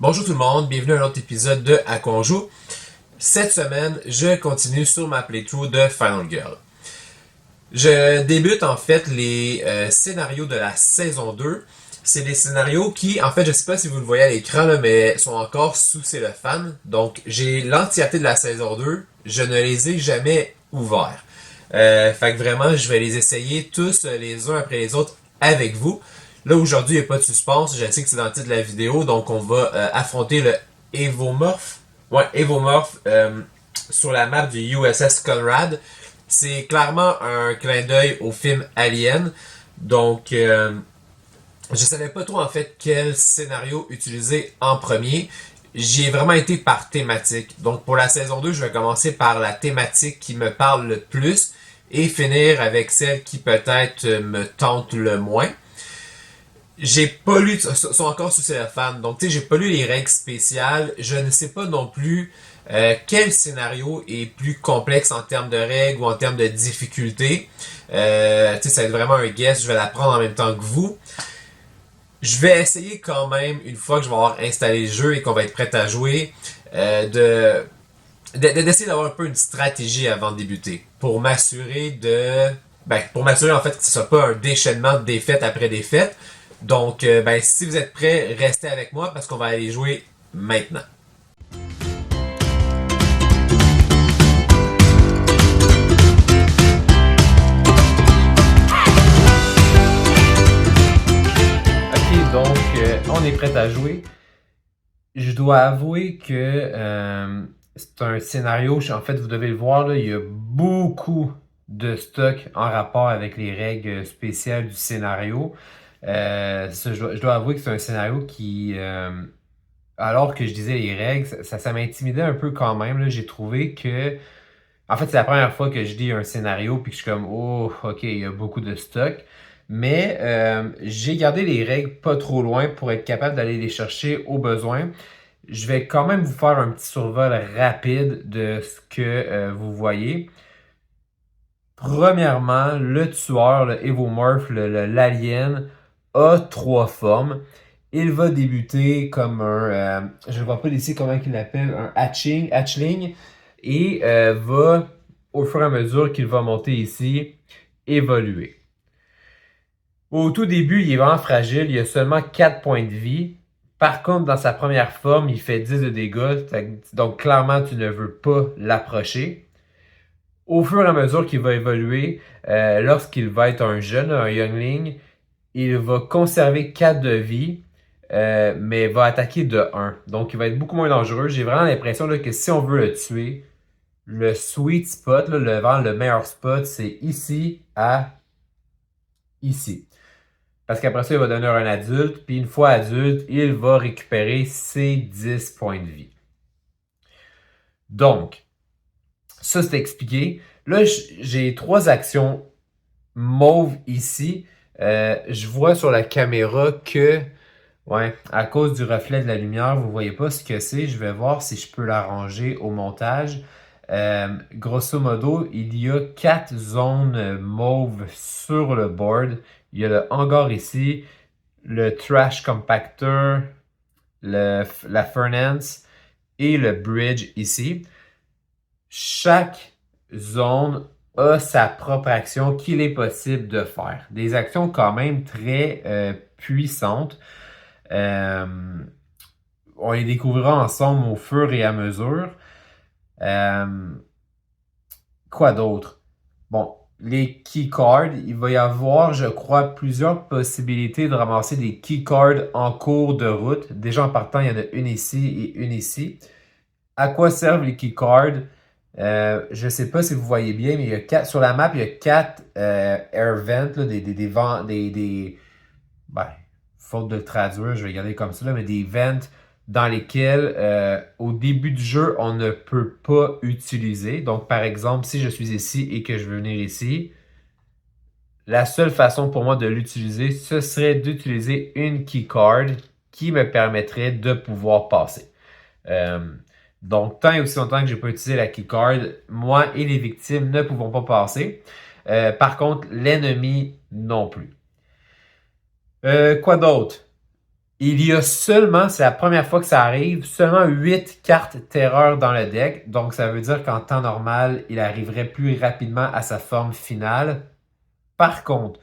Bonjour tout le monde, bienvenue à un autre épisode de À quoi on joue. Cette semaine, je continue sur ma playthrough de Final Girl. Je débute en fait les scénarios de la saison 2. C'est des scénarios qui, en fait, je sais pas si vous le voyez à l'écran, là, mais sont encore sous cellophane. Donc, j'ai l'entièreté de la saison 2. Je ne les ai jamais ouverts. Fait que vraiment, je vais les essayer tous les uns après les autres avec vous. Là, aujourd'hui, il n'y a pas de suspense. Je sais que c'est dans le titre de la vidéo. Donc, on va affronter le Evomorph. Ouais, Evomorph sur la map du USS Conrad. C'est clairement un clin d'œil au film Alien. Donc, je savais pas trop en fait quel scénario utiliser en premier. J'y ai vraiment été par thématique. Donc pour la saison 2, je vais commencer par la thématique qui me parle le plus et finir avec celle qui peut-être me tente le moins. J'ai pas lu, sont encore sous cellophane, donc tu sais, j'ai pas lu les règles spéciales. Je ne sais pas non plus quel scénario est plus complexe en termes de règles ou en termes de difficulté. Tu sais, ça va être vraiment un guess, je vais l'apprendre en même temps que vous. Je vais essayer quand même, une fois que je vais avoir installé le jeu et qu'on va être prêt à jouer, d'essayer d'avoir un peu une stratégie avant de débuter. Pour m'assurer en fait que ce soit pas un déchaînement de défaite après défaite. Donc, si vous êtes prêts, restez avec moi parce qu'on va aller jouer maintenant. Ok, donc on est prêt à jouer. Je dois avouer que c'est un scénario, en fait, vous devez le voir, là, il y a beaucoup de stock en rapport avec les règles spéciales du scénario. Je dois avouer que c'est un scénario qui, alors que je disais les règles, ça m'intimidait un peu quand même. Là. J'ai trouvé que, en fait, c'est la première fois que je lis un scénario puis que je suis comme, oh, ok, il y a beaucoup de stock. Mais j'ai gardé les règles pas trop loin pour être capable d'aller les chercher au besoin. Je vais quand même vous faire un petit survol rapide de ce que vous voyez. Premièrement, le tueur, le Evomorph, l'alien, a trois formes. Il va débuter comme je ne vois pas ici comment il l'appelle, un hatchling, et va, au fur et à mesure qu'il va monter ici, évoluer. Au tout début, il est vraiment fragile, il a seulement 4 points de vie. Par contre, dans sa première forme, il fait 10 de dégâts, donc clairement, tu ne veux pas l'approcher. Au fur et à mesure qu'il va évoluer, lorsqu'il va être un jeune, un youngling, il va conserver 4 de vie, mais va attaquer de 1. Donc, il va être beaucoup moins dangereux. J'ai vraiment l'impression là, que si on veut le tuer, le sweet spot, là, le meilleur spot, c'est ici à ici. Parce qu'après ça, il va devenir un adulte, puis une fois adulte, il va récupérer ses 10 points de vie. Donc, ça c'est expliqué. Là, j'ai trois actions mauves ici. Je vois sur la caméra que, ouais, à cause du reflet de la lumière, vous voyez pas ce que c'est. Je vais voir si je peux l'arranger au montage. Grosso modo, il y a quatre zones mauves sur le board. Il y a le hangar ici, le trash compactor, la furnace et le bridge ici. Chaque zone a sa propre action qu'il est possible de faire. Des actions quand même très puissantes. Euh, on les découvrira ensemble au fur et à mesure. Euh, quoi d'autre? Bon, les keycards, il va y avoir, je crois, plusieurs possibilités de ramasser des keycards en cours de route. Déjà en partant, il y en a une ici et une ici. À quoi servent les keycards? Je ne sais pas si vous voyez bien, mais il y a sur la map, il y a quatre air vents, là, des vents, ben, faute de le traduire, je vais garder comme ça, là, mais des vents dans lesquels, au début du jeu, on ne peut pas utiliser. Donc, par exemple, si je suis ici et que je veux venir ici, la seule façon pour moi de l'utiliser, ce serait d'utiliser une keycard qui me permettrait de pouvoir passer. Euh, donc, tant et aussi longtemps que je n'ai pas utilisé la keycard, moi et les victimes ne pouvons pas passer. Par contre, l'ennemi non plus. Quoi d'autre? Il y a seulement, c'est la première fois que ça arrive, seulement 8 cartes terreur dans le deck. Donc ça veut dire qu'en temps normal, il arriverait plus rapidement à sa forme finale. Par contre,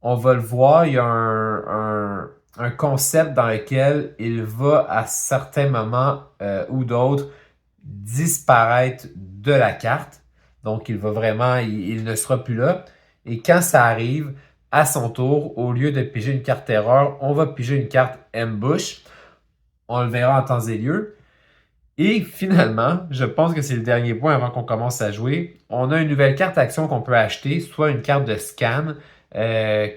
on va le voir, il y a un concept dans lequel il va à certains moments ou d'autres disparaître de la carte. Donc, il va vraiment, il ne sera plus là. Et quand ça arrive, à son tour, au lieu de piger une carte erreur, on va piger une carte ambush. On le verra en temps et lieu. Et finalement, je pense que c'est le dernier point avant qu'on commence à jouer. On a une nouvelle carte action qu'on peut acheter, soit une carte de scan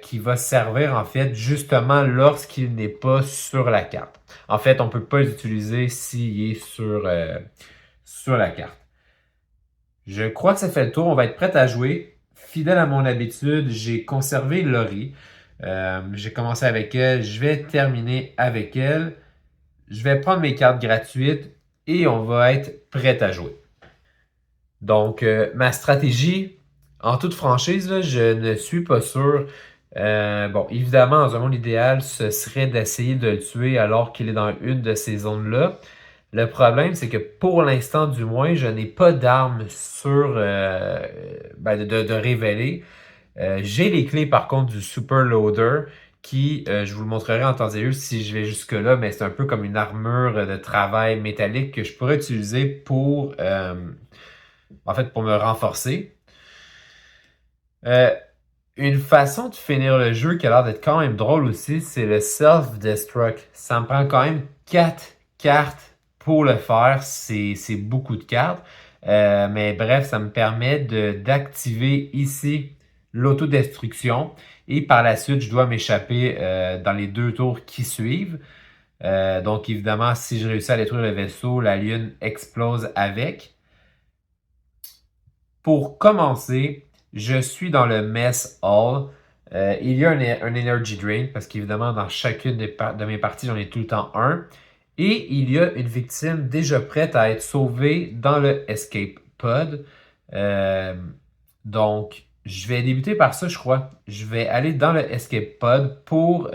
qui va servir en fait justement lorsqu'il n'est pas sur la carte. En fait, on ne peut pas l'utiliser s'il est sur la carte. Je crois que ça fait le tour. On va être prêt à jouer. Fidèle à mon habitude, j'ai conservé Laurie. J'ai commencé avec elle. Je vais terminer avec elle. Je vais prendre mes cartes gratuites et on va être prêt à jouer. Donc, ma stratégie, en toute franchise, là, je ne suis pas sûr. Bon, évidemment, dans un monde idéal, ce serait d'essayer de le tuer alors qu'il est dans une de ces zones-là. Le problème, c'est que pour l'instant, du moins, je n'ai pas d'armes sur de révéler. J'ai les clés, par contre, du Super Loader qui, je vous le montrerai en temps et lieu si je vais jusque-là, mais c'est un peu comme une armure de travail métallique que je pourrais utiliser pour, en fait, pour me renforcer. Une façon de finir le jeu qui a l'air d'être quand même drôle aussi, c'est le Self-Destruct. Ça me prend quand même 4 cartes pour le faire. C'est beaucoup de cartes. Mais bref, ça me permet d'activer ici l'autodestruction. Et par la suite, je dois m'échapper dans les 2 tours qui suivent. Donc évidemment, si je réussis à détruire le vaisseau, la lune explose avec. Pour commencer, je suis dans le Mess Hall. Il y a un Energy Drain parce qu'évidemment, dans chacune de mes parties, j'en ai tout le temps un. Et il y a une victime déjà prête à être sauvée dans le Escape Pod. Donc, je vais débuter par ça, je crois. Je vais aller dans le Escape Pod pour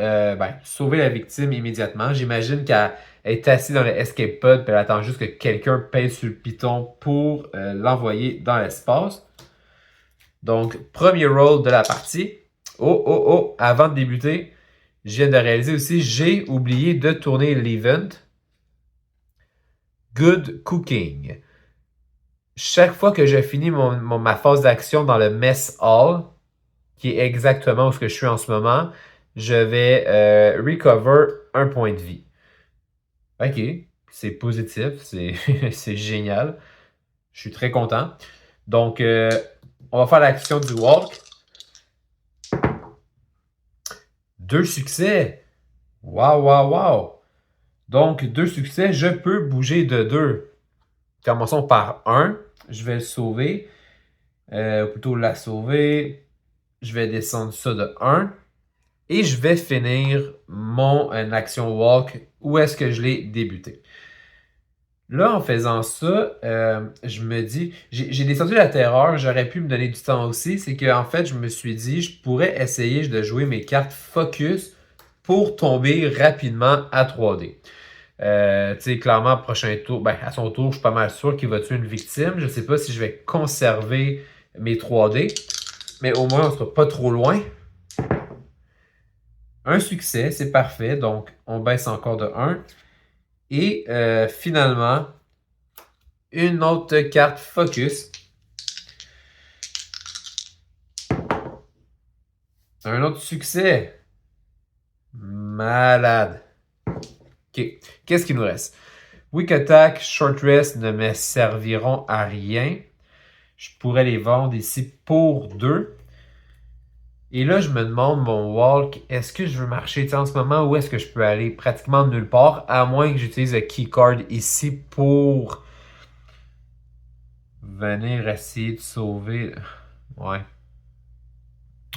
sauver la victime immédiatement. J'imagine qu'elle est assise dans le Escape Pod et elle attend juste que quelqu'un pèse sur le piton pour l'envoyer dans l'espace. Donc, premier roll de la partie. Oh, avant de débuter, je viens de réaliser aussi, j'ai oublié de tourner l'event. Good Cooking. Chaque fois que je finis ma phase d'action dans le Mess Hall, qui est exactement où je suis en ce moment, je vais recover un point de vie. Ok, c'est positif, c'est génial. Je suis très content. Donc, on va faire l'action du walk. 2 succès. Wow. Donc, 2 succès, je peux bouger de 2. Commençons par 1. Je vais le sauver. Plutôt la sauver. Je vais descendre ça de 1. Et je vais finir mon action walk où est-ce que je l'ai débuté. Là, en faisant ça, je me dis, j'ai descendu la terreur, j'aurais pu me donner du temps aussi. C'est qu'en fait, je me suis dit, je pourrais essayer de jouer mes cartes focus pour tomber rapidement à 3D. Tu sais, clairement, prochain tour, à son tour, je suis pas mal sûr qu'il va tuer une victime. Je sais pas si je vais conserver mes 3D, mais au moins, on sera pas trop loin. Un succès, c'est parfait. Donc, on baisse encore de 1. Et finalement, une autre carte focus. Un autre succès. Malade. OK. Qu'est-ce qu'il nous reste? Weak Attack, Short Rest ne me serviront à rien. Je pourrais les vendre ici pour 2. Et là, je me demande, mon walk, est-ce que je veux marcher en ce moment ou est-ce que je peux aller pratiquement nulle part, à moins que j'utilise le keycard ici pour venir essayer de sauver. Ouais.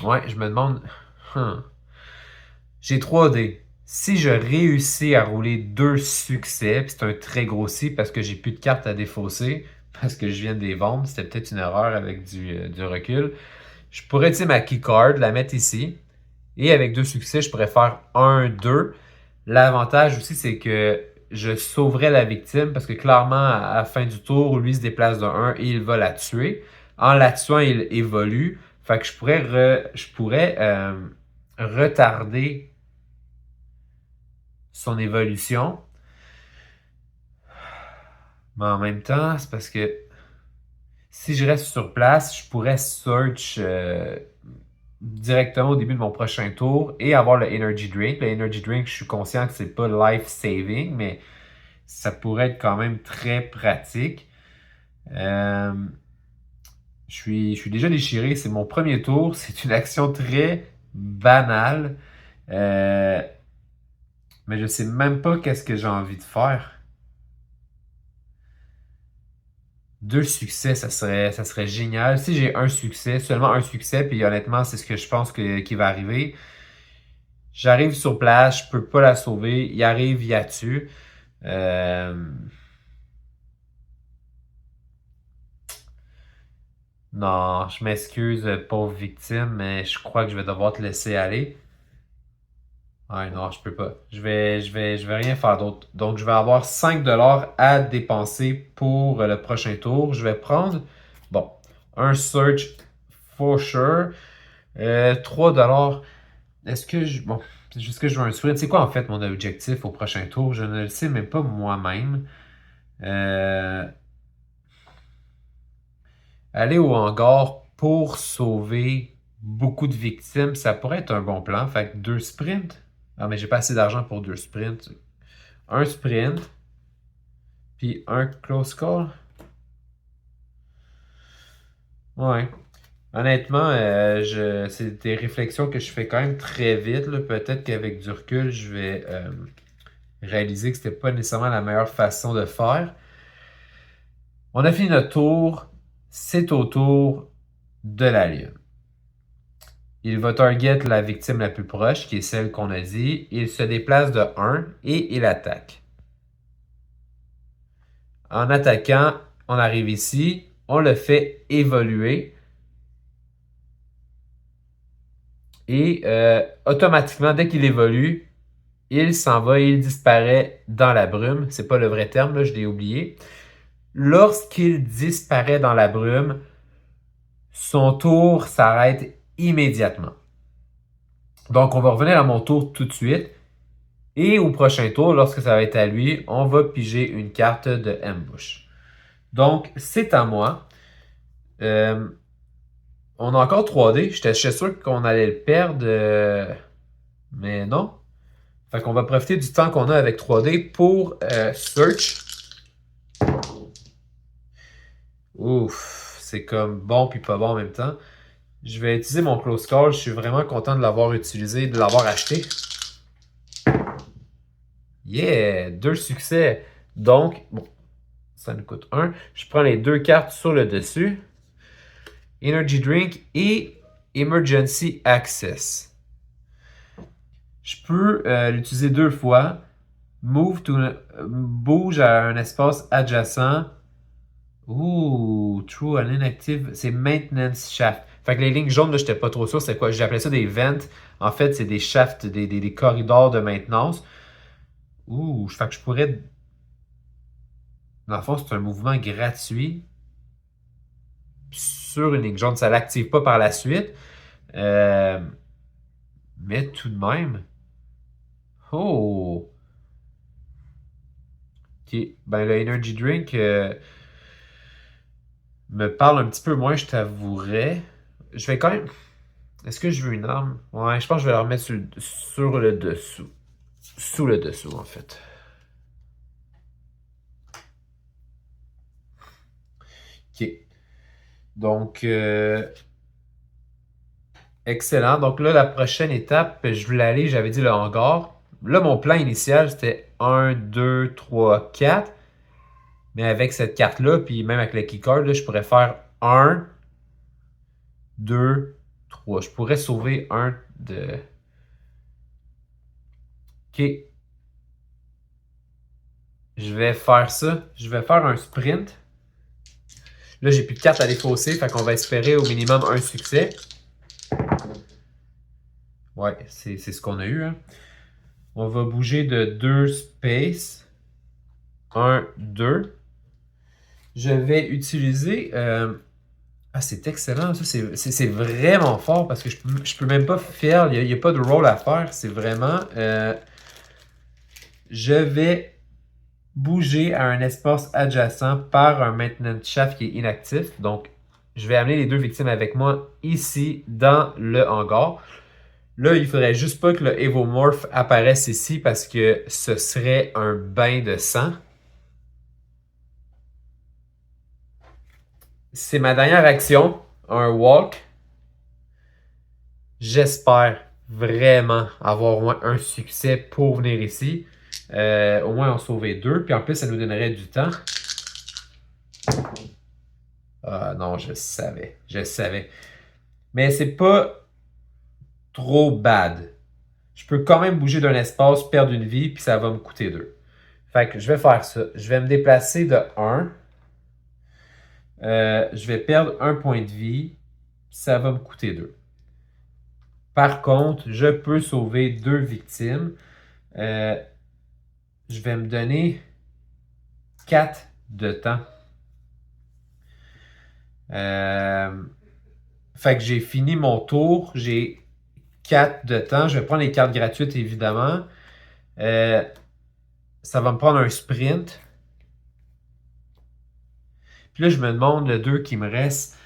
Ouais, je me demande. J'ai 3D. Si je réussis à rouler 2 succès, puis c'est un très gros si parce que j'ai plus de cartes à défausser, parce que je viens de les vendre, c'était peut-être une erreur avec du recul. Je pourrais utiliser ma keycard, la mettre ici. Et avec 2 succès, je pourrais faire 1, 2. L'avantage aussi, c'est que je sauverais la victime parce que clairement, à la fin du tour, lui se déplace de 1 et il va la tuer. En la tuant, il évolue. Fait que je pourrais retarder son évolution. Mais en même temps, c'est parce que si je reste sur place, je pourrais search directement au début de mon prochain tour et avoir le Energy Drink. Le Energy Drink, je suis conscient que c'est pas life-saving, mais ça pourrait être quand même très pratique. Euh, je suis déjà déchiré. C'est mon premier tour. C'est une action très banale. Euh, mais je sais même pas qu'est-ce que j'ai envie de faire. 2 succès, ça serait génial. Si j'ai un succès, seulement un succès, puis honnêtement, c'est ce que je pense qui va arriver. J'arrive sur place, je peux pas la sauver. Il arrive, il la tue. Euh, Non, je m'excuse, pauvre victime, mais je crois que je vais devoir te laisser aller. Ouais, non, je peux pas. Je vais rien faire d'autre. Donc, je vais avoir 5$ à dépenser pour le prochain tour. Je vais prendre, bon, un search for sure. 3$. Bon, c'est juste que je veux un sprint. C'est quoi en fait mon objectif au prochain tour? Je ne le sais même pas moi-même. Euh, Aller au hangar pour sauver beaucoup de victimes, ça pourrait être un bon plan. Fait que 2 sprints. Ah, mais j'ai pas assez d'argent pour 2 sprints. Un sprint, puis un close call. Ouais. Honnêtement, c'est des réflexions que je fais quand même très vite, là. Peut-être qu'avec du recul, je vais réaliser que c'était pas nécessairement la meilleure façon de faire. On a fini notre tour. C'est au tour de la lune. Il va target la victime la plus proche, qui est celle qu'on a dit. Il se déplace de 1 et il attaque. En attaquant, on arrive ici, on le fait évoluer. Et automatiquement, dès qu'il évolue, il s'en va et il disparaît dans la brume. C'est pas le vrai terme, là, je l'ai oublié. Lorsqu'il disparaît dans la brume, son tour s'arrête immédiatement. Donc, on va revenir à mon tour tout de suite. Et au prochain tour, lorsque ça va être à lui, on va piger une carte de ambush. Donc, c'est à moi. On a encore 3D. J'étais sûr qu'on allait le perdre, mais non. Fait qu'on va profiter du temps qu'on a avec 3D pour search. Ouf, c'est comme bon puis pas bon en même temps. Je vais utiliser mon close call. Je suis vraiment content de l'avoir utilisé, de l'avoir acheté. Yeah, 2 succès. Donc, bon, ça nous coûte 1. Je prends les 2 cartes sur le dessus. Energy Drink et Emergency Access. Je peux l'utiliser 2 fois. Bouge à un espace adjacent. Ouh, true an inactive. C'est maintenance shaft. Fait que les lignes jaunes, là, j'étais pas trop sûr c'est quoi. J'appelais ça des vents. En fait, c'est des shafts, des corridors de maintenance. Ouh, fait que je pourrais. Dans le fond, c'est un mouvement gratuit sur une ligne jaune. Ça l'active pas par la suite. Euh, mais tout de même. Oh! Ok. Ben, le Energy Drink me parle un petit peu moins, je t'avouerais. Je vais quand même. Est-ce que je veux une arme? Ouais, je pense que je vais la remettre sur le dessous. Sous le dessous, en fait. Ok. Donc, excellent. Donc là, la prochaine étape, je voulais aller, j'avais dit le hangar. Là, mon plan initial, c'était 1, 2, 3, 4. Mais avec cette carte-là, puis même avec le keycard, là, je pourrais faire 1, 2, 3. Je pourrais sauver un de. Ok. Je vais faire ça. Je vais faire un sprint. Là, j'ai plus de cartes à défausser, fait qu'on va espérer au minimum un succès. Ouais, c'est ce qu'on a eu, hein. On va bouger de 2 space. 1, 2. Je vais utiliser... Ah, c'est excellent. Ça, c'est vraiment fort parce que je peux même pas faire. Il n'y a, pas de rôle à faire. C'est vraiment... je vais bouger à un espace adjacent par un maintenance shaft qui est inactif. Donc, je vais amener les deux victimes avec moi ici dans le hangar. Là, il faudrait juste pas que le Evomorph apparaisse ici parce que ce serait un bain de sang. C'est ma dernière action, un walk. J'espère vraiment avoir au moins un succès pour venir ici. Au moins en sauver deux. Puis en plus, ça nous donnerait du temps. Ah non, je savais. Je savais. Mais c'est pas trop bad. Je peux quand même bouger d'un espace, perdre une vie, puis ça va me coûter 2. Fait que je vais faire ça. Je vais me déplacer de 1. Je vais perdre un point de vie. Ça va me coûter 2. Par contre, je peux sauver 2 victimes. Je vais me donner 4 de temps. Fait que j'ai fini mon tour. J'ai 4 de temps. Je vais prendre les cartes gratuites, évidemment. Ça va me prendre un sprint. Puis là, je me demande le 2 qui me reste.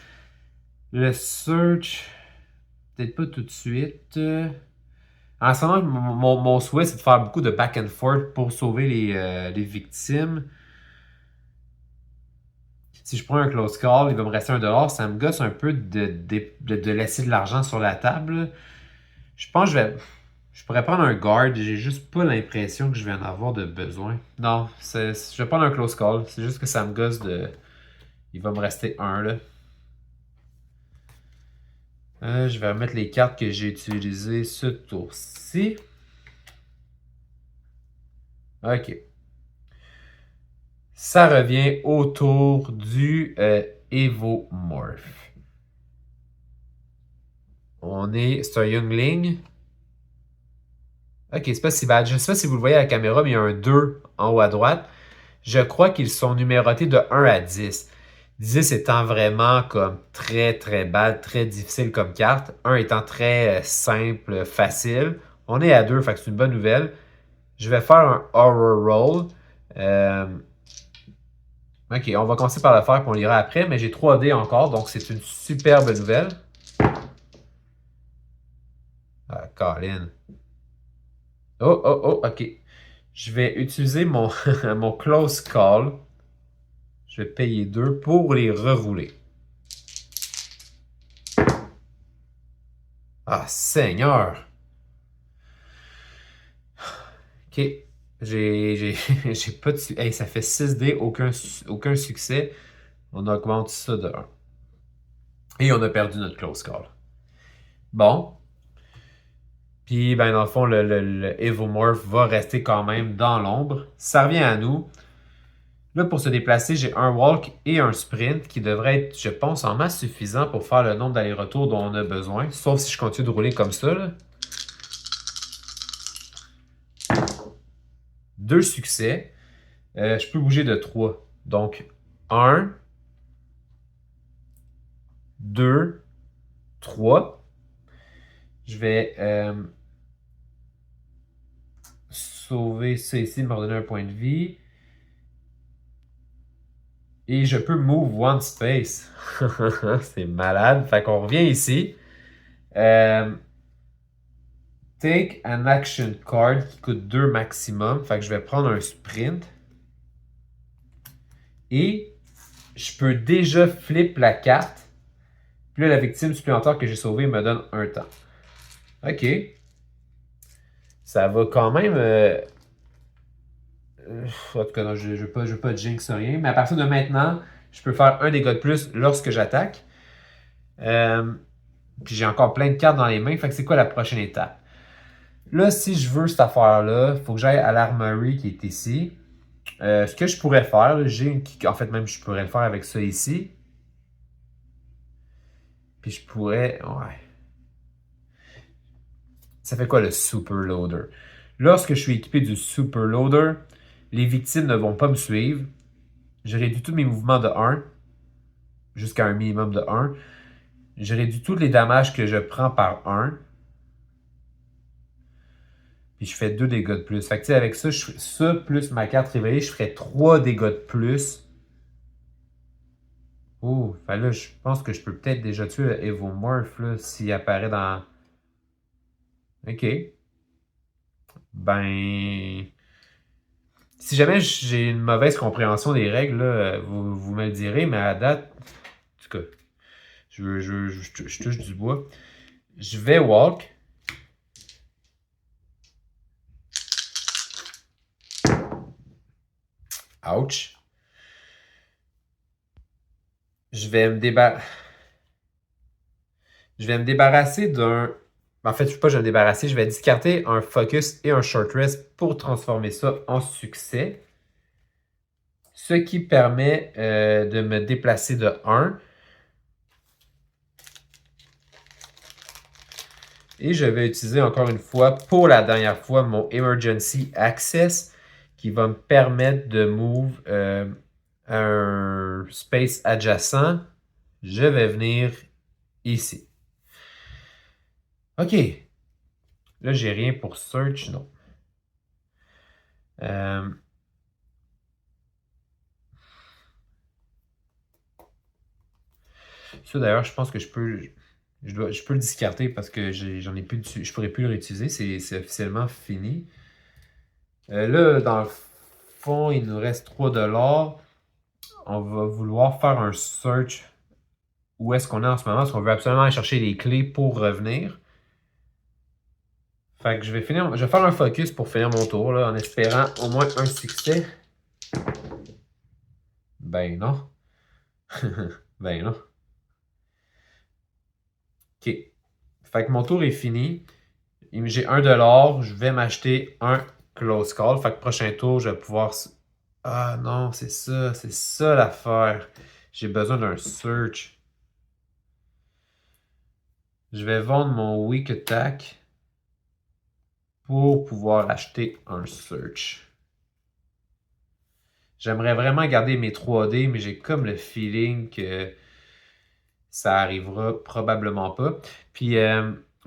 Le search, peut-être pas tout de suite. En ce moment, mon souhait, c'est de faire beaucoup de back and forth pour sauver les victimes. Si je prends un close call, il va me rester $1. Ça me gosse un peu de laisser de l'argent sur la table. Je pense que je pourrais prendre un guard. J'ai juste pas l'impression que je vais en avoir de besoin. Non, je vais prendre un close call. C'est juste que ça me gosse de... Il va me rester 1 là. Je vais remettre les cartes que j'ai utilisées ce tour-ci. OK. Ça revient autour du Evomorph. C'est un Youngling. OK, c'est pas si bad. Je ne sais pas si vous le voyez à la caméra, mais il y a un 2 en haut à droite. Je crois qu'ils sont numérotés de 1 à 10. 10 étant vraiment comme très très bad, très difficile comme carte. 1 étant très simple, facile. On est à 2, fait que c'est une bonne nouvelle. Je vais faire un Horror Roll. OK, on va commencer par le faire, puis on l'ira après, mais j'ai 3D encore, donc c'est une superbe nouvelle. Ah, Colin. Oh, oh, oh, OK. Je vais utiliser mon, mon Close Call. Je vais payer 2 pour les rerouler. Ah, Seigneur! OK. J'ai pas de... Hey, ça fait 6D, aucun succès. On augmente ça de 1. Et on a perdu notre Close Call. Bon. Puis, ben, dans le fond, le Evomorph va rester quand même dans l'ombre. Ça revient à nous. Là, pour se déplacer, j'ai un walk et un sprint qui devrait être, je pense, en masse suffisant pour faire le nombre d'allers-retours dont on a besoin. Sauf si je continue de rouler comme ça. Là. 2 succès. Je peux bouger de 3. Donc, 1, 2, 3. Je vais sauver ça ici, me redonner un point de vie. Et je peux move one space. C'est malade. Fait qu'on revient ici. Take an action card qui coûte 2 maximum. Fait que je vais prendre un sprint. Et je peux déjà flip la carte. Puis là, la victime supplémentaire que j'ai sauvée me donne un temps. OK. Ça va quand même... en tout cas, non, je ne veux pas jinx rien. Mais à partir de maintenant, je peux faire un dégât de plus lorsque j'attaque. Puis j'ai encore plein de cartes dans les mains. Fait que c'est quoi la prochaine étape? Là, si je veux cette affaire-là, il faut que j'aille à l'armory qui est ici. Ce que je pourrais faire, en fait, même je pourrais le faire avec ça ici. Puis je pourrais... Ouais. Ça fait quoi le super loader? Lorsque je suis équipé du Super Loader, les victimes ne vont pas me suivre. Je réduis tous mes mouvements de 1 jusqu'à un minimum de 1. Je réduis tous les dommages que je prends par 1. Puis je fais 2 dégâts de plus. Fait que avec ça, ça plus ma carte révélée, je ferais 3 dégâts de plus. Oh, fait là, je pense que je peux peut-être déjà tuer le Evomorph là, s'il apparaît dans. Ok. Ben. Si jamais j'ai une mauvaise compréhension des règles, là, vous me le direz, mais à date, en tout cas, je touche du bois. Je vais walk. Ouch. Je vais me débar... Je vais me débarrasser d'un. En fait, je ne sais pas, je vais me débarrasser. Je vais discarter un focus et un short rest pour transformer ça en succès. Ce qui permet de me déplacer de 1. Et je vais utiliser encore une fois, pour la dernière fois, mon Emergency Access qui va me permettre de move un space adjacent. Je vais venir ici. OK. Là, j'ai rien pour search, non. Ça, d'ailleurs, je pense que je peux le discarter parce que j'en ai plus dessus. Je pourrais plus le réutiliser. C'est officiellement fini. Là, dans le fond, il nous reste 3$. On va vouloir faire un search. Où est-ce qu'on est en ce moment? Parce qu'on veut absolument aller chercher les clés pour revenir. Fait que je vais faire un focus pour finir mon tour, là, en espérant au moins un succès. Ben non. Ben non. OK. Fait que mon tour est fini. J'ai 1$. Je vais m'acheter un close call. Fait que prochain tour, je vais pouvoir. Ah non, c'est ça l'affaire. J'ai besoin d'un search. Je vais vendre mon weak attack pour pouvoir acheter un search. J'aimerais vraiment garder mes 3D, mais j'ai comme le feeling que ça arrivera probablement pas. Puis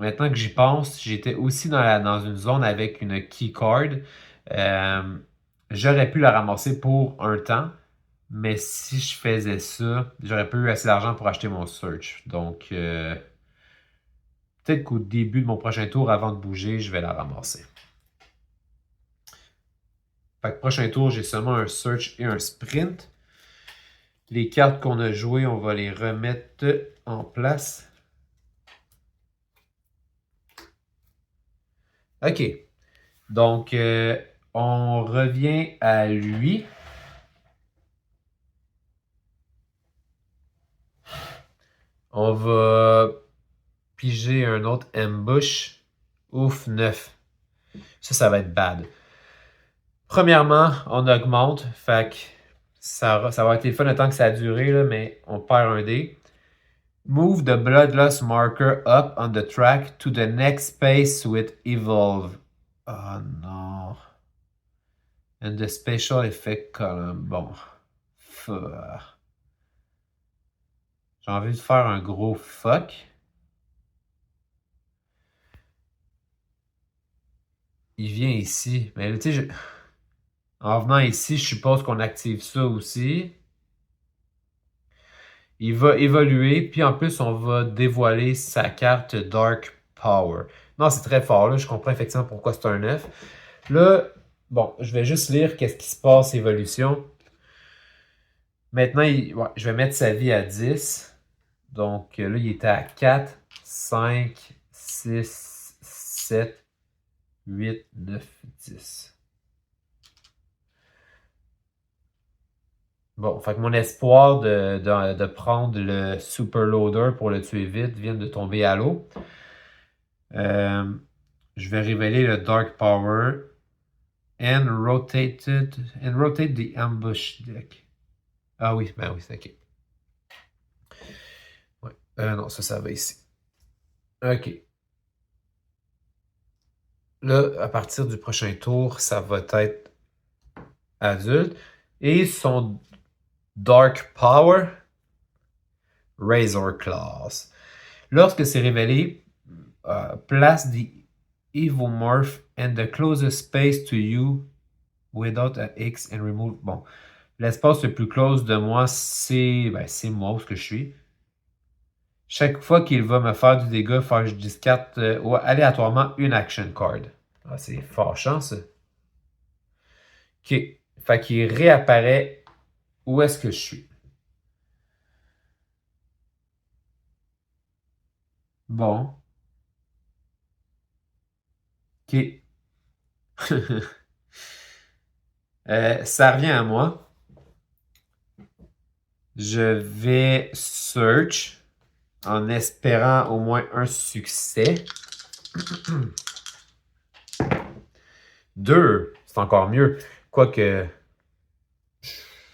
maintenant que j'y pense, j'étais aussi dans une zone avec une keycard. J'aurais pu la ramasser pour un temps, mais si je faisais ça, j'aurais pas eu assez d'argent pour acheter mon search. Donc peut-être qu'au début de mon prochain tour, avant de bouger, je vais la ramasser. Fait que prochain tour, j'ai seulement un search et un sprint. Les cartes qu'on a jouées, on va les remettre en place. OK. Donc, on revient à lui. On va piger un autre ambush. Ouf, 9. Ça va être bad. Premièrement, on augmente. Fait que ça va être le fun le temps que ça a duré, là, mais on perd un dé. Move the Bloodlust marker up on the track to the next space with evolve. Oh non. And the special effect column. Bon. J'ai envie de faire un gros fuck. Il vient ici. Mais tu sais, en venant ici, je suppose qu'on active ça aussi. Il va évoluer, puis en plus, on va dévoiler sa carte Dark Power. Non, c'est très fort, là. Je comprends effectivement pourquoi c'est un 9. Là, bon, je vais juste lire qu'est-ce qui se passe, évolution. Maintenant, je vais mettre sa vie à 10. Donc là, il était à 4, 5, 6, 7, 8, 9, 10. Bon, fait que mon espoir de prendre le Super Loader pour le tuer vite vient de tomber à l'eau. Je vais révéler le Dark Power and rotate the ambush deck. Ah oui, ben oui, c'est ok. Ouais. Non, ça va ici. Ok. Là, à partir du prochain tour, ça va être adulte. Et son Dark Power, Razor Claws. Lorsque c'est révélé, place the Evomorph and the closest space to you without a X and remove. Bon, l'espace le plus close de moi, c'est moi, où ce que je suis. Chaque fois qu'il va me faire du dégât, il faut que je discarte aléatoirement une action card. Ah, c'est fâchant, ça. OK. Fait qu'il réapparaît où est-ce que je suis. Bon. OK. Ça revient à moi. Je vais search en espérant au moins un succès. 2, c'est encore mieux. Quoique, il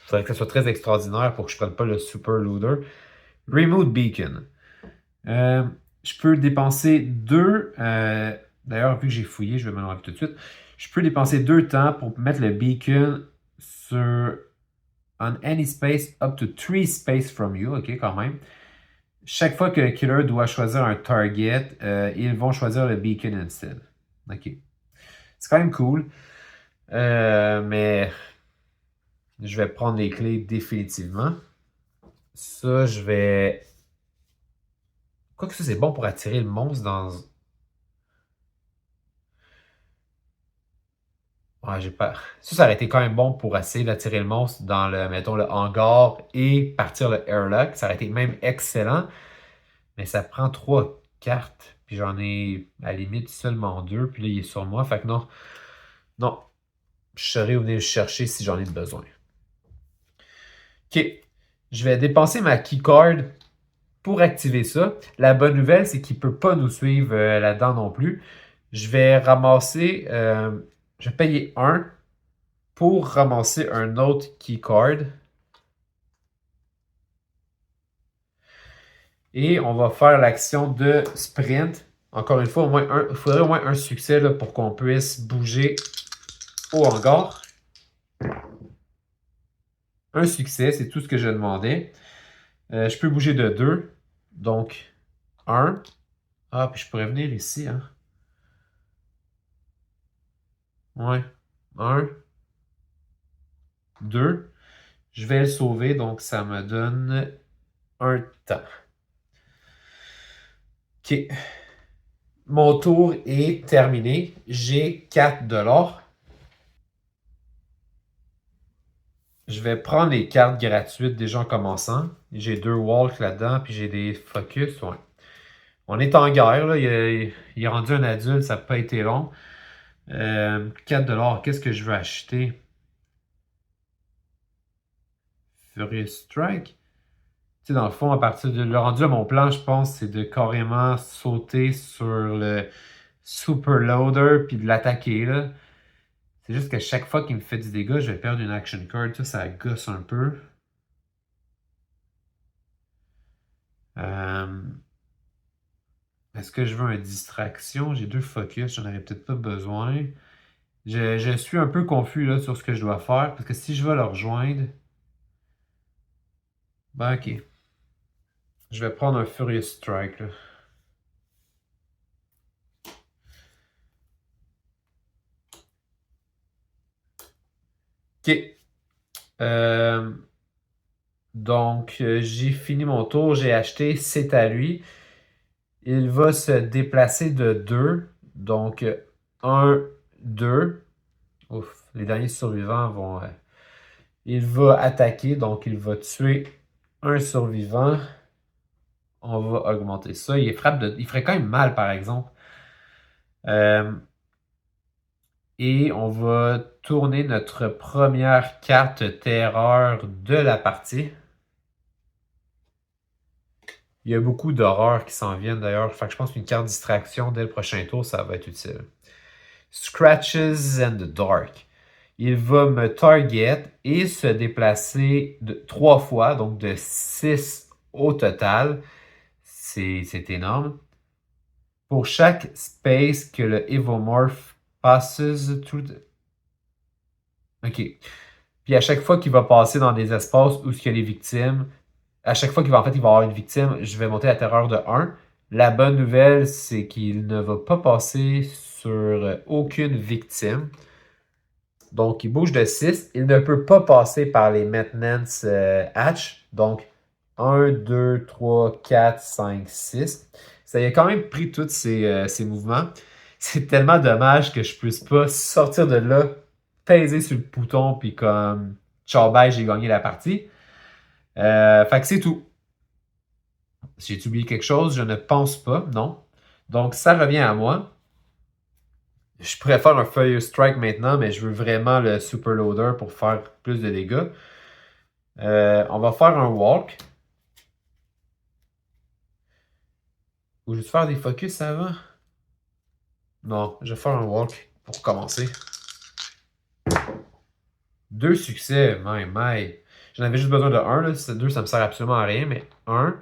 faudrait que ça soit très extraordinaire pour que je prenne pas le Super Looter. Remove Beacon. Je peux dépenser 2. D'ailleurs, vu que j'ai fouillé, je vais me l'enlever tout de suite. Je peux dépenser 2 temps pour mettre le beacon sur on any space up to 3 space from you. OK, quand même. Chaque fois que le killer doit choisir un target, ils vont choisir le beacon instead. OK. C'est quand même cool. Mais je vais prendre les clés définitivement. Ça, je vais. Quoique ça, c'est bon pour attirer le monstre dans. Ouais, j'ai pas. Ça aurait été quand même bon pour essayer d'attirer le monstre dans le, mettons, le hangar et partir le airlock. Ça aurait été même excellent. Mais ça prend 3 cartes. Puis j'en ai à la limite seulement 2. Puis là, il est sur moi. Fait que non. Non. Je saurais où venir le chercher si j'en ai besoin. OK. Je vais dépenser ma keycard pour activer ça. La bonne nouvelle, c'est qu'il ne peut pas nous suivre là-dedans non plus. Je vais ramasser. Je vais payer 1 pour ramasser un autre keycard. Et on va faire l'action de sprint. Encore une fois, il faudrait au moins un succès là, pour qu'on puisse bouger au hangar. Un succès, c'est tout ce que je demandais. Je peux bouger de 2. Donc, 1. Ah, puis je pourrais venir ici. Hein. Ouais. 1. 2. Je vais le sauver, donc ça me donne un temps. OK. Mon tour est terminé. J'ai 4 $. Je vais prendre les cartes gratuites déjà en commençant. J'ai 2 walks là-dedans, puis j'ai des focus. Ouais. On est en guerre, là. Il est rendu un adulte, ça n'a pas été long. 4 $, qu'est-ce que je veux acheter? Furious Strike. Tu sais, dans le fond, à partir de le rendu à mon plan, je pense, c'est de carrément sauter sur le Super Loader puis de l'attaquer, là. C'est juste que chaque fois qu'il me fait du dégât, je vais perdre une action card. Ça gosse un peu. Est-ce que je veux une distraction? J'ai 2 focus, j'en aurais peut-être pas besoin. Je suis un peu confus là, sur ce que je dois faire, parce que si je vais le rejoindre, ben ok. Je vais prendre un Furious Strike. Là. Ok. Donc, j'ai fini mon tour, j'ai acheté, c'est à lui. Il va se déplacer de 2. Donc, 1, 2. Ouf, les derniers survivants vont... il va attaquer, donc il va tuer un survivant. On va augmenter ça. Il ferait quand même mal, par exemple. Et on va tourner notre première carte terreur de la partie. Il y a beaucoup d'horreurs qui s'en viennent d'ailleurs. Fait que je pense qu'une carte distraction dès le prochain tour, ça va être utile. Scratches and the Dark. Il va me target et se déplacer 3 fois, donc de 6 au total. C'est énorme. Pour chaque space que le Evomorph Passes through the... OK. Puis à chaque fois qu'il va passer dans des espaces où il y a des victimes, à chaque fois qu'il va, en fait, il va avoir une victime, je vais monter la terreur de 1. La bonne nouvelle, c'est qu'il ne va pas passer sur aucune victime. Donc, il bouge de 6. Il ne peut pas passer par les maintenance hatch. Donc, 1, 2, 3, 4, 5, 6. Ça y a quand même pris tous ces mouvements. C'est tellement dommage que je ne puisse pas sortir de là, peser sur le bouton, puis comme, ciao, bye, j'ai gagné la partie. Fait que c'est tout. J'ai oublié quelque chose? Je ne pense pas, non. Donc, ça revient à moi. Je préfère un Fire Strike maintenant, mais je veux vraiment le Super Loader pour faire plus de dégâts. On va faire un Walk. Ou je vais faire des focus avant? Non, je vais faire un Walk pour commencer. 2 succès, my. J'en avais juste besoin de 1, là. 2, ça me sert absolument à rien, mais 1.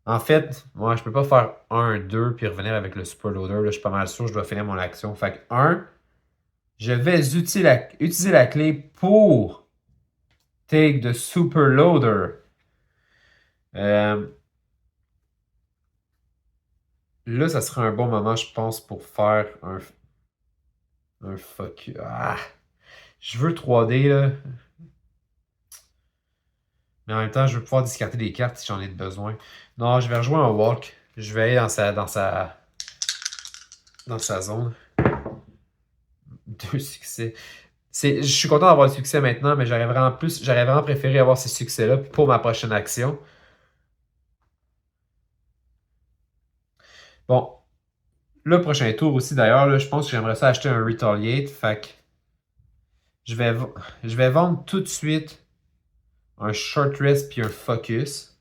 En fait, moi, je peux pas faire 1, 2 puis revenir avec le Super Loader. Là, je suis pas mal sûr que je dois finir mon action. Fait que 1, je vais utiliser la clé pour take the Super Loader. Là, ça serait un bon moment, je pense, pour faire un fuck. Ah! Je veux 3D, là. Mais en même temps, je veux pouvoir discarter des cartes si j'en ai besoin. Non, je vais rejouer un walk. Je vais aller dans sa zone. 2 succès. Je suis content d'avoir le succès maintenant, mais j'aurais vraiment préféré avoir ces succès-là pour ma prochaine action. Bon. Le prochain tour aussi, d'ailleurs, je pense que j'aimerais ça acheter un Retaliate. Fait que je vais vendre tout de suite un Short Rest puis un Focus.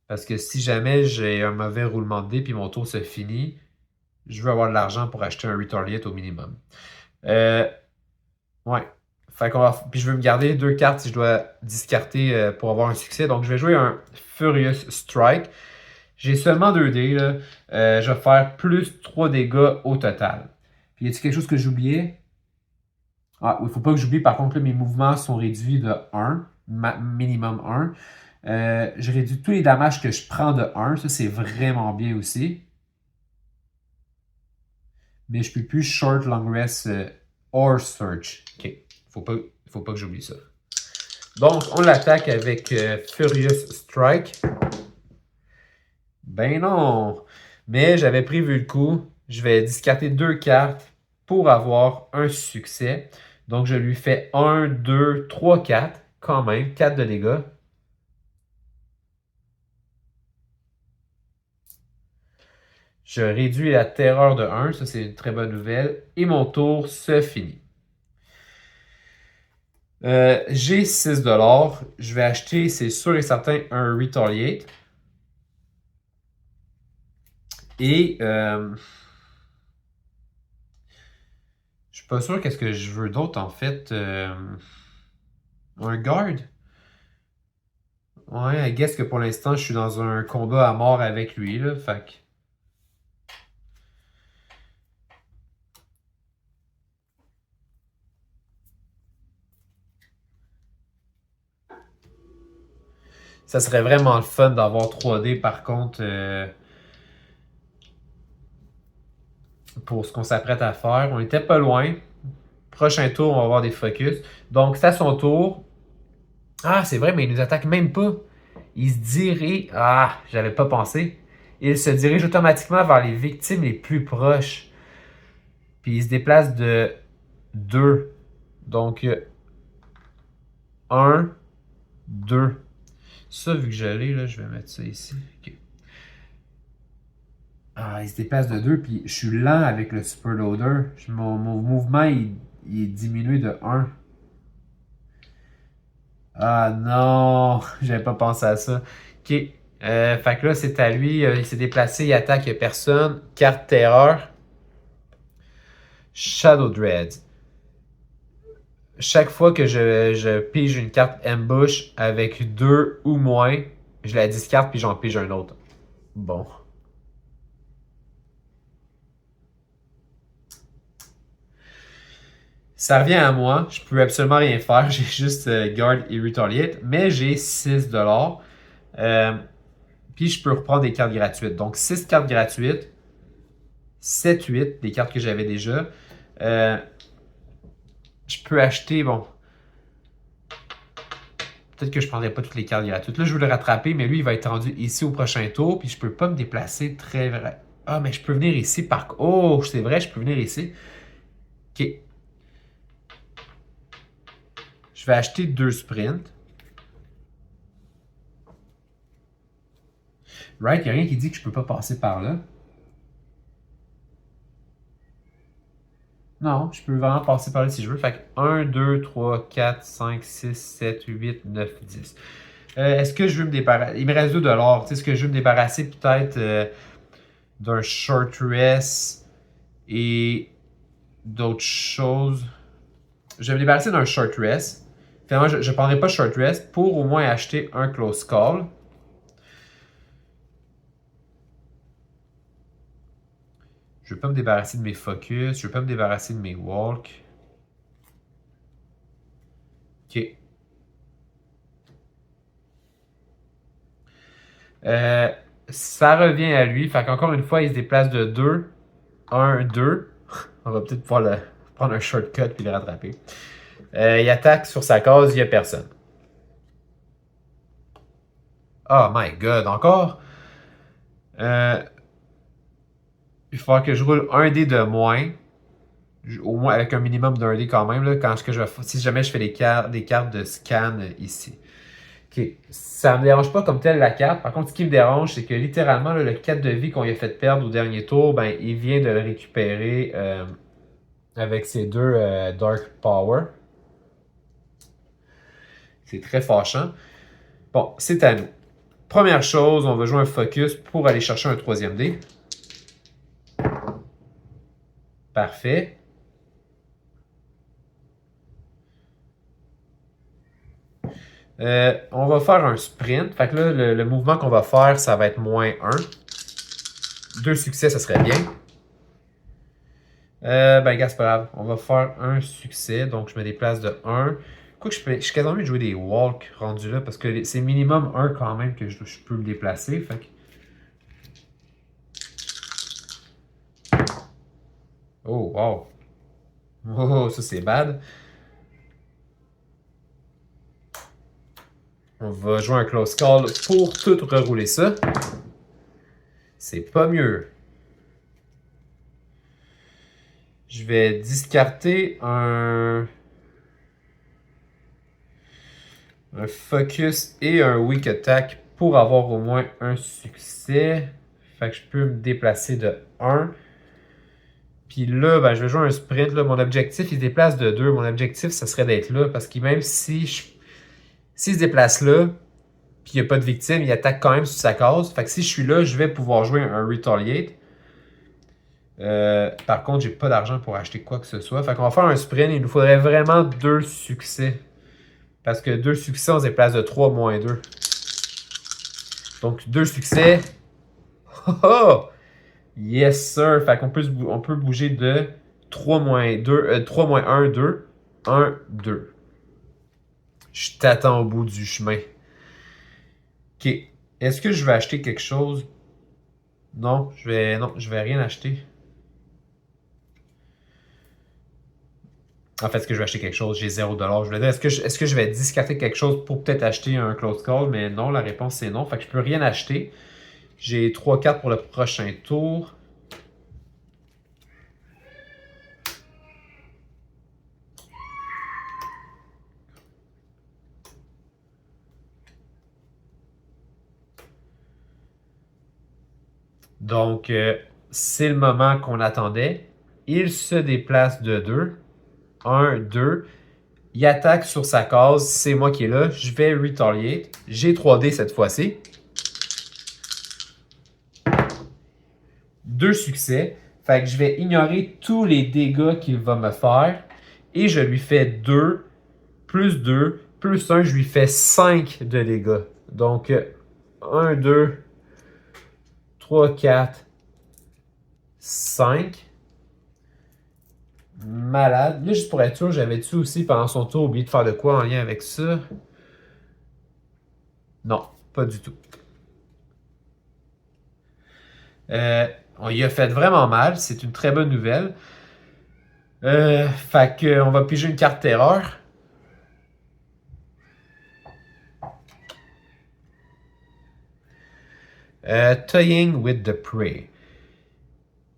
Parce que si jamais j'ai un mauvais roulement de dés puis mon tour se finit, je veux avoir de l'argent pour acheter un Retaliate au minimum. Ouais. Fait qu'on va... Puis je veux me garder 2 cartes si je dois discarter pour avoir un succès. Donc je vais jouer un Furious Strike. J'ai seulement 2 dés. Là. Je vais faire plus 3 dégâts au total. Puis y a-t-il quelque chose que j'oubliais? Ah, il ne faut pas que j'oublie, par contre, là, mes mouvements sont réduits de 1, minimum 1. Je réduis tous les dommages que je prends de 1. Ça, c'est vraiment bien aussi. Mais je ne peux plus short, long rest or search. OK. Faut pas que j'oublie ça. Donc, on l'attaque avec Furious Strike. Ben non! Mais j'avais prévu le coup. Je vais discarter 2 cartes pour avoir un succès. Donc, je lui fais 1, 2, 3, 4. Quand même, 4 de dégâts. Je réduis la terreur de 1. Ça, c'est une très bonne nouvelle. Et mon tour se finit. J'ai 6$. Je vais acheter, c'est sûr et certain, un Retaliate. Et je suis pas sûr qu'est-ce que je veux d'autre en fait. Un guard? Ouais, I guess que pour l'instant, je suis dans un combat à mort avec lui, là. Fait que... Ça serait vraiment le fun d'avoir 3D par contre pour ce qu'on s'apprête à faire. On était pas loin. Prochain tour, on va avoir des focus. Donc, c'est à son tour. Ah, c'est vrai, mais il nous attaque même pas. Il se dirige... Ah, j'avais pas pensé. Il se dirige automatiquement vers les victimes les plus proches. Puis il se déplace de 2. Donc, 1, 2. Ça, vu que je l'ai, là, je vais mettre ça ici. Okay. Ah, il se déplace de 2, puis je suis lent avec le Super Loader. Mon mouvement, il est diminué de 1. Ah non, j'avais pas pensé à ça. Ok, fait que là, c'est à lui. Il s'est déplacé, il attaque personne. Carte terreur. Shadow Dread. Chaque fois que je pige une carte ambush avec 2 ou moins, je la discarte puis j'en pige un autre. Bon. Ça revient à moi. Je peux absolument rien faire. J'ai juste Guard et Retaliate. Mais j'ai 6$. Puis je peux reprendre des cartes gratuites. Donc 6 cartes gratuites. 7, 8, des cartes que j'avais déjà. Je peux acheter, bon. Peut-être que je ne prendrai pas toutes les cartes gratuites. Là, je veux le rattraper, mais lui, il va être rendu ici au prochain tour. Puis je peux pas me déplacer très vrai. Ah, mais je peux venir ici par. Oh, c'est vrai, je peux venir ici. Ok. Je vais acheter 2 sprints. Right, il n'y a rien qui dit que je peux pas passer par là. Non, je peux vraiment passer par là si je veux. Fait que 1, 2, 3, 4, 5, 6, 7, 8, 9, 10. Est-ce que je veux me débarrasser? Il me reste 2$. Est-ce que je veux me débarrasser peut-être d'un short rest et d'autres choses? Je vais me débarrasser d'un short rest. Finalement, je ne prendrai pas short rest pour au moins acheter un close call. Je ne veux pas me débarrasser de mes focus. Je ne veux pas me débarrasser de mes walk. Ok. Ça revient à lui. Fait qu'encore une fois, il se déplace de 2. 1, 2. On va peut-être pouvoir prendre un shortcut et le rattraper. Il attaque sur sa case, il n'y a personne. Oh my god, encore? Il va falloir que je roule un dé de moins. Au moins avec un minimum d'un dé quand même. Là, si jamais je fais des cartes de scan ici. Ok. Ça me dérange pas comme tel la carte. Par contre, ce qui me dérange, c'est que littéralement, là, le 4 de vie qu'on lui a fait perdre au dernier tour, ben, il vient de le récupérer avec ses 2 Dark Power. C'est très fâchant. Bon, c'est à nous. Première chose, on va jouer un focus pour aller chercher un 3e dé. Parfait. On va faire un sprint. Fait que là, le mouvement qu'on va faire, ça va être -1. 2 succès, ça serait bien. Ben, gars, c'est pas grave. On va faire un succès. Donc, je me déplace de 1. Quoi que je suis quasiment mieux de jouer des walks rendus là parce que c'est minimum 1 quand même que je peux me déplacer. Fait que... Oh, wow. Oh, ça c'est bad. On va jouer un close call pour tout rerouler ça. C'est pas mieux. Je vais discarter un focus et un weak attack pour avoir au moins un succès. Fait que je peux me déplacer de 1. Puis là, ben, je vais jouer un sprint. Là. Mon objectif, il se déplace de 2. Mon objectif, ça serait d'être là. Parce que même s'il se déplace là, puis il n'y a pas de victime, il attaque quand même sur sa case. Fait que si je suis là, je vais pouvoir jouer un Retaliate. Par contre, j'ai pas d'argent pour acheter quoi que ce soit. Fait qu'on va faire un sprint. Il nous faudrait vraiment 2 succès. Parce que 2 succès, on se déplace de 3 moins 2. Donc 2 succès. Oh, oh! Yes, sir. Fait qu'on peut bouger de 3 moins 2, 3 moins 1, 2. 1, 2. Je t'attends au bout du chemin. Ok. Est-ce que je vais acheter quelque chose? Non, je vais rien acheter. En fait, est-ce que je vais acheter quelque chose? J'ai 0$. Je voulais dire, est-ce que je vais discarter quelque chose pour peut-être acheter un close call? Mais non, la réponse c'est non. Fait que je peux rien acheter. J'ai 3 cartes pour le prochain tour. Donc, c'est le moment qu'on attendait. Il se déplace de 2. 1, 2. Il attaque sur sa case. C'est moi qui est là. Je vais retaliate. J'ai 3D cette fois-ci. 2 succès. Fait que je vais ignorer tous les dégâts qu'il va me faire. Et je lui fais 2, plus 2, plus 1. Je lui fais 5 de dégâts. Donc, 1, 2, 3, 4, 5. malade. Là, juste pour être sûr, j'avais-tu aussi, pendant son tour, oublié de faire de quoi en lien avec ça? Non, pas du tout. On y a fait vraiment mal. C'est une très bonne nouvelle. Fait que, on va piger une carte terreur. Toying with the Prey.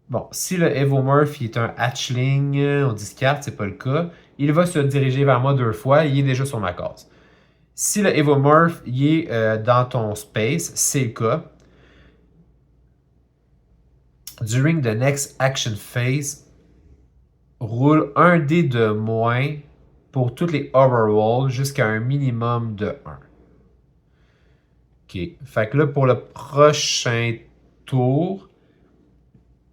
Bon, si le Evomorph est un hatchling, on discarte, c'est pas le cas. Il va se diriger vers moi 2 fois, il est déjà sur ma case. Si le Evomorph il est dans ton space, c'est le cas. During the next action phase, roule un dé de moins pour toutes les overrolls jusqu'à un minimum de 1. Ok. Fait que là, pour le prochain tour,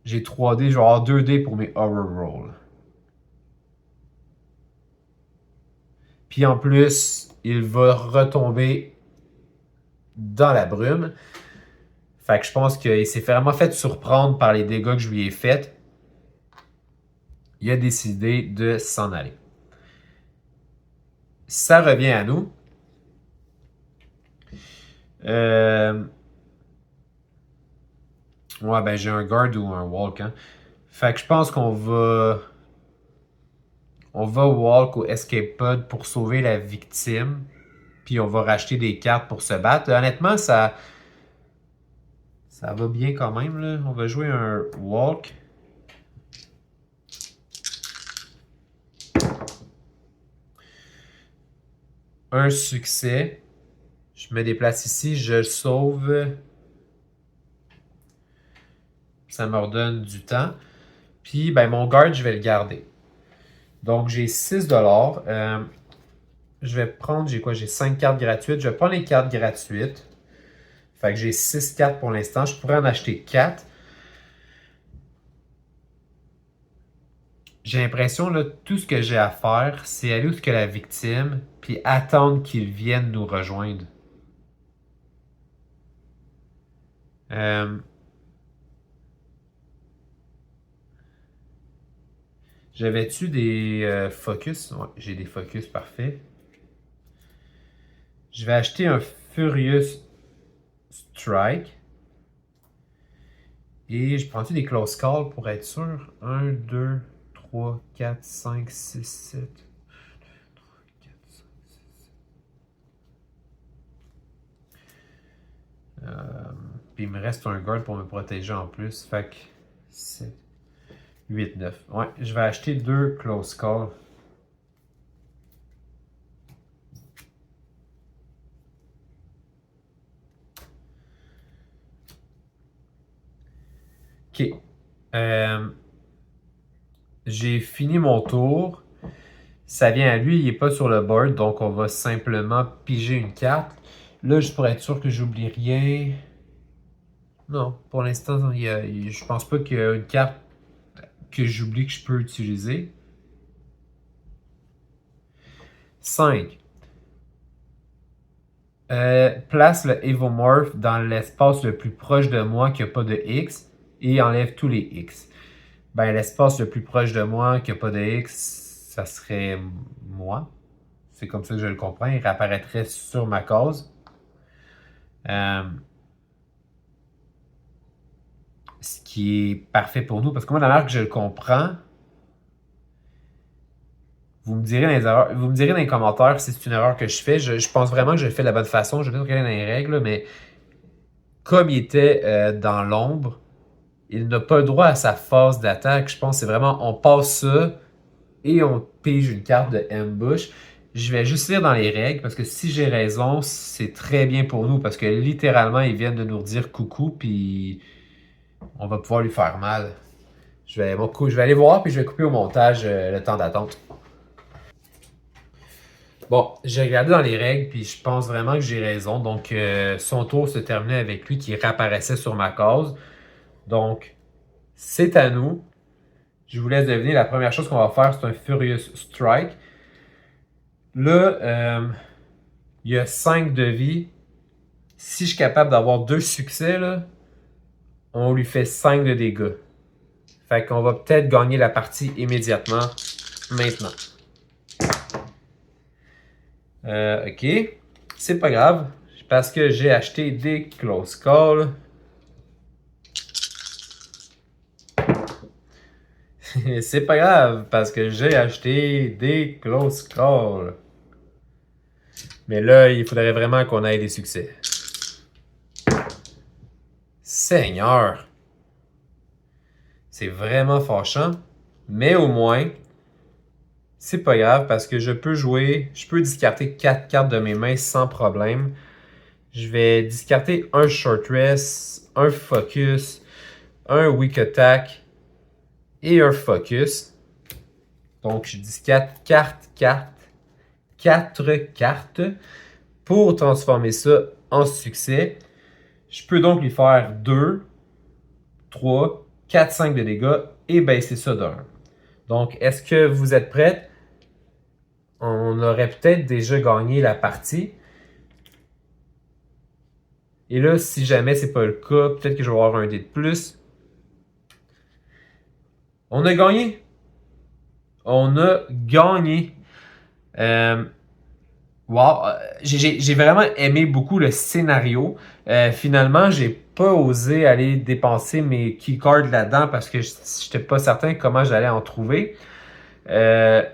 j'ai 3 dés, je vais avoir 2 dés pour mes overrolls. Puis en plus, il va retomber dans la brume. Fait que je pense qu'il s'est vraiment fait surprendre par les dégâts que je lui ai faits. Il a décidé de s'en aller. Ça revient à nous. Ouais, ben j'ai un guard ou un walk. Hein. Fait que je pense qu'on va... On va walk au escape pod pour sauver la victime. Puis on va racheter des cartes pour se battre. Honnêtement, ça va bien quand même. Là. On va jouer un walk. Un succès. Je me déplace ici, je le sauve. Ça me redonne du temps. Puis, ben, mon guard, je vais le garder. Donc, j'ai 6$. Je vais prendre, j'ai quoi? J'ai 5 cartes gratuites. Je vais prendre les cartes gratuites. Fait que j'ai 6 cartes pour l'instant. Je pourrais en acheter 4. J'ai l'impression, là, tout ce que j'ai à faire, c'est aller où est-ce que la victime, puis attendre qu'il vienne nous rejoindre. J'avais-tu des focus? Ouais, j'ai des focus, parfait. Je vais acheter un Furious Strike. Et je prends-tu des close calls pour être sûr? 1, 2, 3, 4, 5, 6, 7. Puis il me reste un guard pour me protéger en plus. Fait que 7, 8, 9. Ouais, je vais acheter 2 close calls. Ok. J'ai fini mon tour. Ça vient à lui, il n'est pas sur le board, donc on va simplement piger une carte. Là, juste pour être sûr que j'oublie rien. Non, pour l'instant, je pense pas qu'il y a une carte que j'oublie que je peux utiliser. 5. Place le Evomorph dans l'espace le plus proche de moi qui n'a pas de X et enlève tous les X. Ben, l'espace le plus proche de moi qui n'a pas de X, ça serait moi. C'est comme ça que je le comprends. Il réapparaîtrait sur ma case. Ce qui est parfait pour nous. Parce que moi, la manière que je le comprends, vous me direz dans les commentaires si c'est une erreur que je fais. Je pense vraiment que je le fais de la bonne façon. Je vais peut-être regarder dans les règles, mais comme il était dans l'ombre, il n'a pas le droit à sa phase d'attaque. Je pense que c'est vraiment, on passe ça et on pige une carte de ambush. Je vais juste lire dans les règles parce que si j'ai raison, c'est très bien pour nous parce que littéralement, ils viennent de nous dire coucou puis on va pouvoir lui faire mal. Je vais aller voir puis je vais couper au montage le temps d'attente. Bon, j'ai regardé dans les règles puis je pense vraiment que j'ai raison. Donc, son tour se terminait avec lui qui réapparaissait sur ma case. Donc, c'est à nous. Je vous laisse deviner. La première chose qu'on va faire, c'est un Furious Strike. Là, il y a 5 de vie. Si je suis capable d'avoir 2 succès, là, on lui fait 5 de dégâts. Fait qu'on va peut-être gagner la partie immédiatement maintenant. Ok. C'est pas grave. Parce que j'ai acheté des close calls. C'est pas grave parce que j'ai acheté des close calls. Mais là, il faudrait vraiment qu'on ait des succès. Seigneur! C'est vraiment fâchant. Mais au moins, c'est pas grave parce que je peux discarter 4 cartes de mes mains sans problème. Je vais discarter un short rest, un focus, un weak attack et un focus. Donc, je discarte 4 cartes pour transformer ça en succès. Je peux donc lui faire 2, 3, 4, 5 de dégâts et baisser ça d'un. Donc, est-ce que vous êtes prêts? On aurait peut-être déjà gagné la partie. Et là, si jamais c'est pas le cas, peut-être que je vais avoir un dé de plus. On a gagné. On a gagné. Wow, j'ai vraiment aimé beaucoup le scénario. Finalement, j'ai pas osé aller dépenser mes keycards là-dedans parce que j'étais pas certain comment j'allais en trouver. J'ai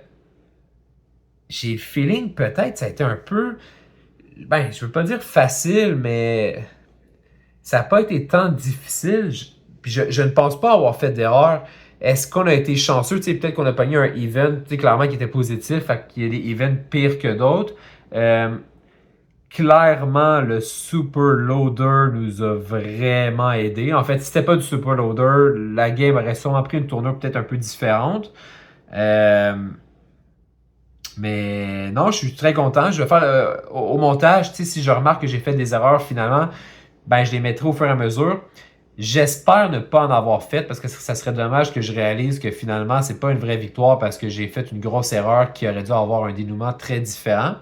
le feeling peut-être ça a été un peu, ben je veux pas dire facile, mais ça n'a pas été tant difficile. Puis je ne pense pas avoir fait d'erreur. Est-ce qu'on a été chanceux? Tu sais, peut-être qu'on a pogné un event, tu sais, clairement qui était positif, fait qu'il y a des events pires que d'autres. Clairement, le super loader nous a vraiment aidé. En fait, si c'était pas du super loader, la game aurait sûrement pris une tournure peut-être un peu différente. Mais non, je suis très content. Je vais faire au montage, tu sais, si je remarque que j'ai fait des erreurs finalement, ben je les mettrai au fur et à mesure. J'espère ne pas en avoir fait parce que ça serait dommage que je réalise que finalement, c'est pas une vraie victoire parce que j'ai fait une grosse erreur qui aurait dû avoir un dénouement très différent.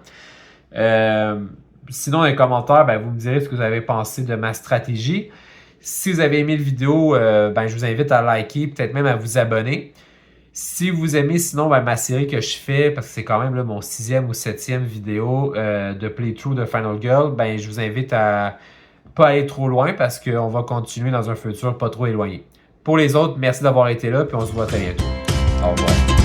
Sinon, dans les commentaires, ben, vous me direz ce que vous avez pensé de ma stratégie. Si vous avez aimé la vidéo, ben, je vous invite à liker, peut-être même à vous abonner. Si vous aimez sinon ben, ma série que je fais, parce que c'est quand même là, mon 6e ou 7e vidéo de playthrough de Final Girl, ben, je vous invite à pas aller trop loin parce qu'on va continuer dans un futur pas trop éloigné. Pour les autres, merci d'avoir été là, puis on se voit très bientôt. Au revoir.